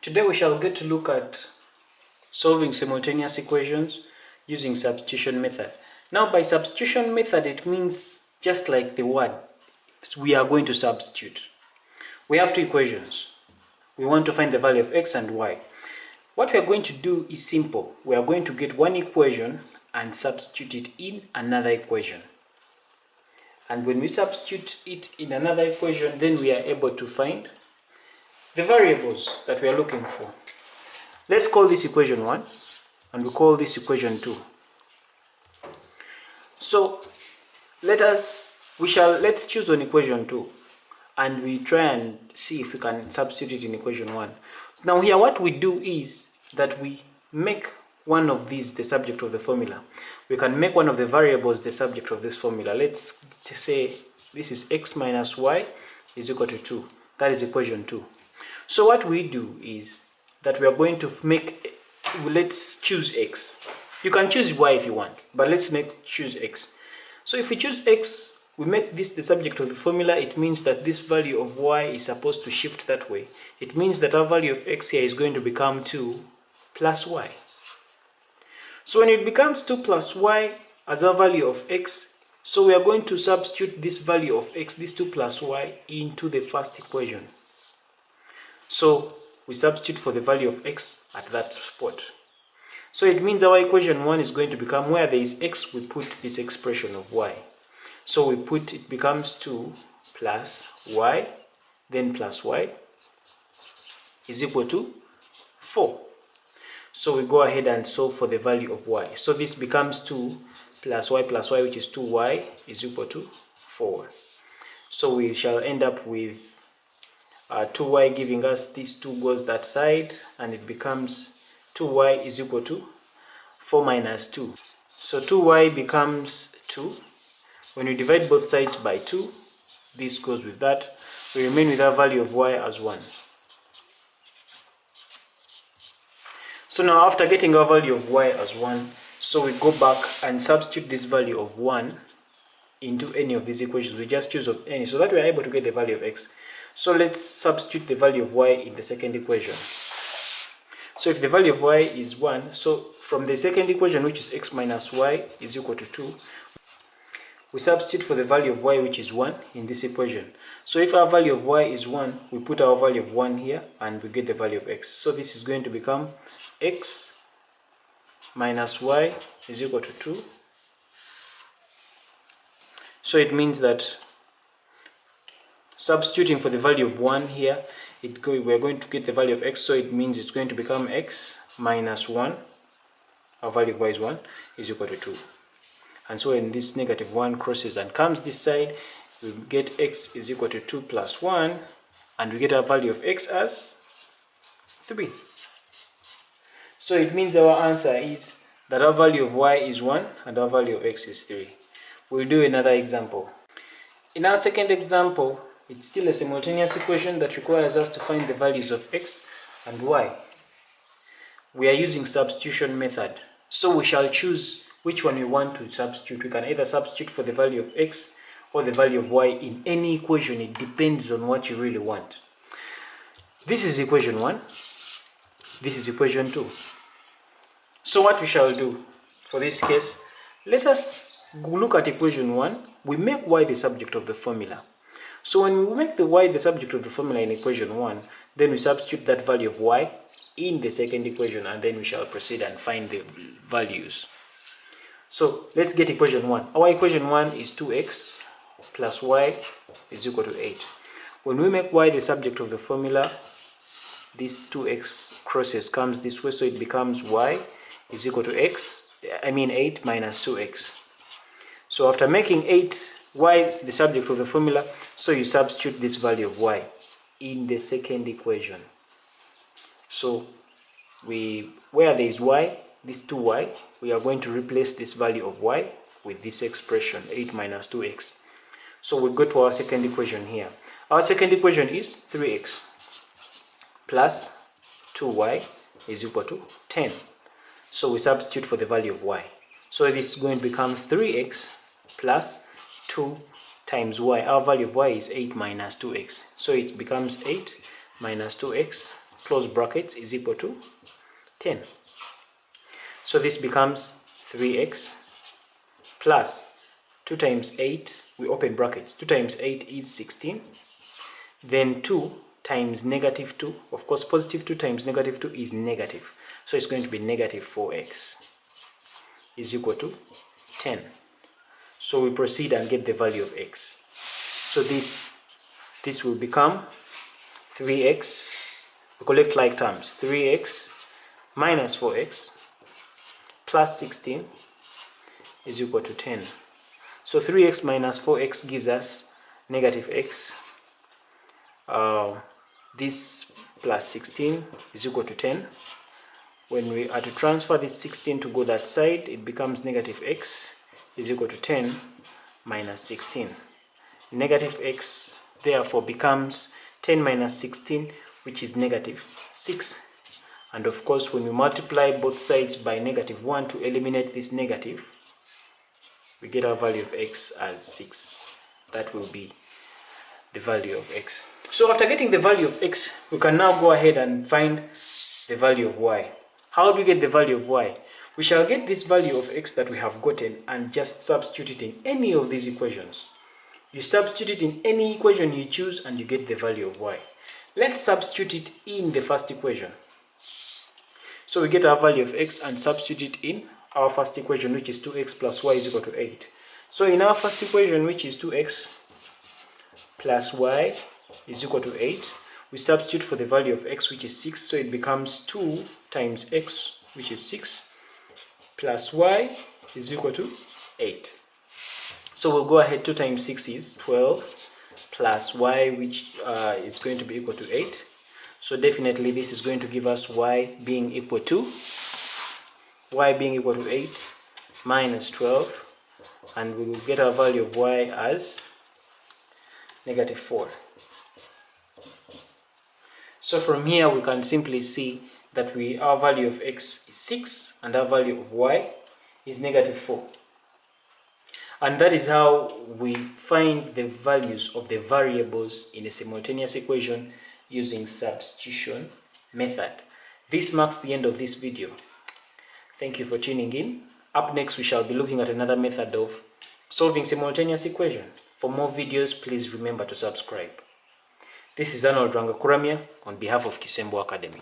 Today we shall get to look at solving simultaneous equations using substitution method. Now by substitution method it means just like the word, we are going to substitute. We have two equations. We want to find the value of x and y. What we are going to do is simple. We are going to get one equation and substitute it in another equation. And when we substitute it in another equation, then we are able to find the variables that we are looking for. Let's call this equation 1 and we call this equation 2. So let's choose on equation 2 and we try and see if we can substitute it in equation 1. Now here what we do is that we make one of these the subject of the formula. We can make one of the variables the subject of this formula. Let's say this is x minus y is equal to 2. That is equation 2. So what we do is that we are going to let's choose x. You can choose y if you want, but let's choose x. So if we choose x, we make this the subject of the formula. It means that this value of y is supposed to shift that way. It means that our value of x here is going to become 2 plus y. So when it becomes 2 plus y as our value of x, so we are going to substitute this value of x, this 2 plus y, into the first equation. So we substitute for the value of x at that spot. So it means our equation 1 is going to become, where there is x, we put this expression of y. So we put, it becomes 2 plus y, then plus y is equal to 4. So we go ahead and solve for the value of y. So this becomes 2 plus y, which is 2y, is equal to 4. So we shall end up with 2y giving us, this 2 goes that side, and it becomes 2y is equal to 4 minus 2. So 2y becomes 2. When we divide both sides by 2, this goes with that. We remain with our value of y as 1. So now after getting our value of y as 1, so we go back and substitute this value of 1 into any of these equations. We just choose of any, so that we are able to get the value of x. So let's substitute the value of y in the second equation. So if the value of y is 1, so from the second equation, which is x minus y is equal to 2, we substitute for the value of y, which is 1, in this equation. So if our value of y is 1, we put our value of 1 here and we get the value of x. So this is going to become x minus y is equal to 2. So it means that substituting for the value of 1 here, we are going to get the value of x, so it means it's going to become x minus 1, our value of y is 1, is equal to 2. And so when this negative 1 crosses and comes this side, we get x is equal to 2 plus 1, and we get our value of x as 3. So it means our answer is that our value of y is 1 and our value of x is 3. We'll do another example. In our second example, it's still a simultaneous equation that requires us to find the values of x and y. We are using substitution method. So we shall choose which one we want to substitute. We can either substitute for the value of x or the value of y in any equation. It depends on what you really want. This is equation 1. This is equation 2. So what we shall do for this case, let us look at equation 1. We make y the subject of the formula. So when we make the y the subject of the formula in equation 1, then we substitute that value of y in the second equation, and then we shall proceed and find the values. So let's get equation 1. Our equation 1 is 2x plus y is equal to 8. When we make y the subject of the formula, this 2x crosses comes this way, so it becomes y is equal to 8 minus 2x. So after making y is the subject of the formula, so you substitute this value of y in the second equation. So where there is y, this 2y, we are going to replace this value of y with this expression 8 minus 2x. So we go to our second equation here. Our second equation is 3x plus 2y is equal to 10. So we substitute for the value of y. So this is going to become 3x plus 2 times y. Our value of y is 8 minus 2x. So it becomes 8 minus 2x close brackets, is equal to 10. So this becomes 3x plus 2 times 8, we open brackets, 2 times 8 is 16, then 2 times negative 2, of course positive 2 times negative 2 is negative, so it's going to be negative 4x is equal to 10. So we proceed and get the value of x. So this will become 3x, we collect like terms, 3x minus 4x plus 16 is equal to 10. So 3x minus 4x gives us negative x. This plus 16 is equal to 10. When we are to transfer this 16 to go that side, it becomes negative x is equal to 10 minus 16. Negative x therefore becomes 10 minus 16, which is negative 6. And of course, when we multiply both sides by negative 1 to eliminate this negative, we get our value of x as 6. That will be the value of x. So after getting the value of x, we can now go ahead and find the value of y. How do we get the value of y? We shall get this value of x that we have gotten and just substitute it in any of these equations. You substitute it in any equation you choose and you get the value of y. Let's substitute it in the first equation. So we get our value of x and substitute it in our first equation, which is 2x plus y is equal to 8. So in our first equation, which is 2x plus y is equal to 8, we substitute for the value of x, which is 6, so it becomes 2 times x, which is 6, plus y is equal to 8. So we'll go ahead, 2 times 6 is 12, plus y, which is going to be equal to 8. So definitely this is going to give us y being equal to 8 minus 12, and we will get our value of y as negative 4. So from here we can simply see that our value of x is 6 and our value of y is negative 4. And that is how we find the values of the variables in a simultaneous equation using substitution method. This marks the end of this video. Thank you for tuning in. Up next, we shall be looking at another method of solving simultaneous equation. For more videos, please remember to subscribe. This is Arnold Rangakuramia on behalf of Kisembo Academy.